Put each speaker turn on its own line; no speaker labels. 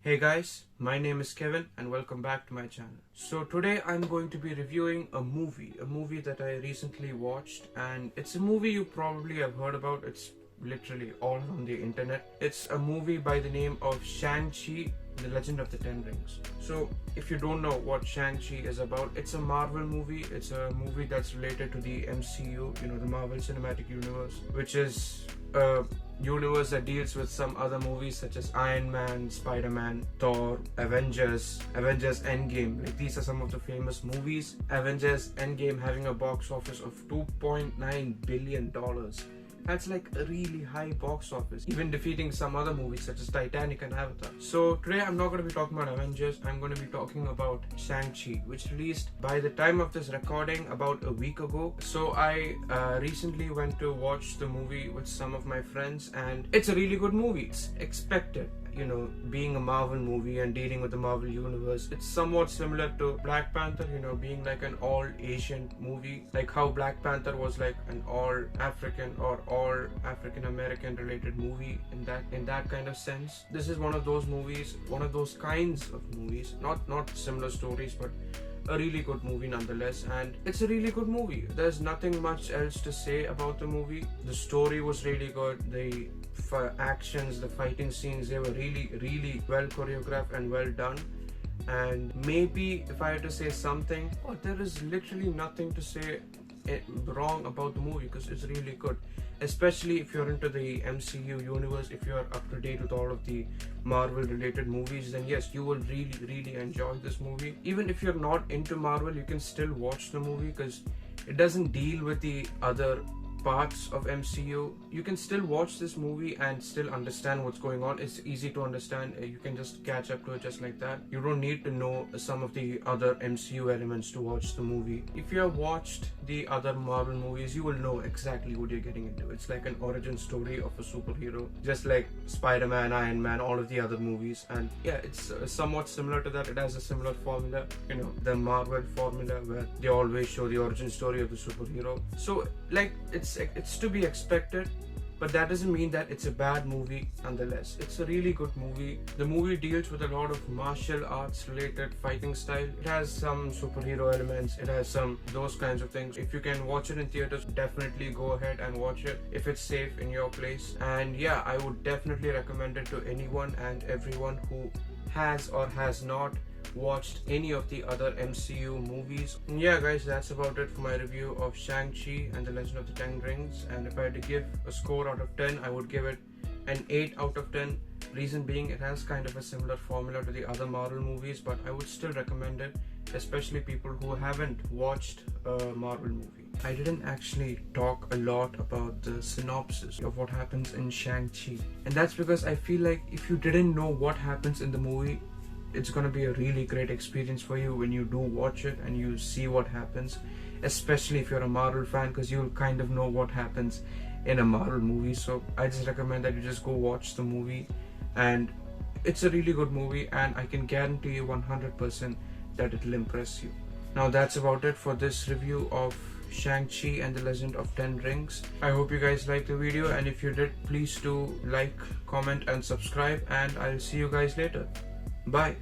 Hey guys, my name is Kevin and welcome back to my channel. So today I'm going to be reviewing a movie that I recently watched, and it's a movie you probably have heard about. It's literally all on the internet. It's a movie by the name of Shang-Chi, The Legend of the Ten Rings. So if you don't know what Shang-Chi is about, it's a Marvel movie. It's a movie that's related to the MCU, the Marvel Cinematic Universe, which is a universe that deals with some other movies such as Iron Man, Spider-Man, Thor, Avengers Endgame. Like, these are some of the famous movies. Avengers Endgame having a box office of $2.9 billion. That's like a really high box office, even defeating some other movies such as Titanic and Avatar. So today I'm not going to be talking about Avengers, I'm going to be talking about Shang-Chi, which released by the time of this recording about a week ago. So I recently went to watch the movie with some of my friends, and it's a really good movie. It's expected. Being a Marvel movie and dealing with the Marvel universe, it's somewhat similar to Black Panther, being like an all Asian movie, like how Black Panther was like an all African or all African American related movie in that kind of sense. This is one of those movies, one of those kinds of movies, not similar stories, but a really good movie nonetheless. And it's a really good movie. There's nothing much else to say about the movie. The story was really good. The actions, the fighting scenes, they were really well choreographed and well done. And maybe if I had to say something, there is literally nothing to say wrong about the movie, because it's really good. Especially if you're into the MCU universe, if you're up to date with all of the Marvel related movies, then yes, you will really enjoy this movie. Even if you're not into Marvel, you can still watch the movie because it doesn't deal with the other parts of MCU. You can still watch this movie and still understand what's going on. It's easy to understand. You can just catch up to it just like that. You don't need to know some of the other MCU elements to watch the movie. If you have watched the other Marvel movies, you will know exactly what you're getting into. It's like an origin story of a superhero, just like Spider-Man, Iron Man, all of the other movies. And yeah, it's somewhat similar to that. It has a similar formula, the Marvel formula, where they always show the origin story of the superhero. So like, it's to be expected, but that doesn't mean that it's a bad movie nonetheless. It's a really good movie. The movie deals with a lot of martial arts related fighting style. It has some superhero elements, it has some those kinds of things. If you can watch it in theaters, definitely go ahead and watch it if it's safe in your place. And yeah, I would definitely recommend it to anyone and everyone who has or has not watched any of the other MCU movies. And yeah guys, that's about it for my review of Shang-Chi and the Legend of the Ten Rings. And if I had to give a score out of 10, I would give it an 8 out of 10. Reason being, it has kind of a similar formula to the other Marvel movies, but I would still recommend it, especially people who haven't watched a Marvel movie. I didn't actually talk a lot about the synopsis of what happens in Shang-Chi, and that's because I feel like if you didn't know what happens in the movie, it's gonna be a really great experience for you when you do watch it and you see what happens, especially if you're a Marvel fan, because you'll kind of know what happens in a Marvel movie. So I just recommend that you just go watch the movie, and it's a really good movie, and I can guarantee you 100% that it'll impress you. Now that's about it for this review of Shang-Chi and the Legend of Ten Rings. I hope you guys liked the video, and if you did, please do like, comment and subscribe, and I'll see you guys later. Bye.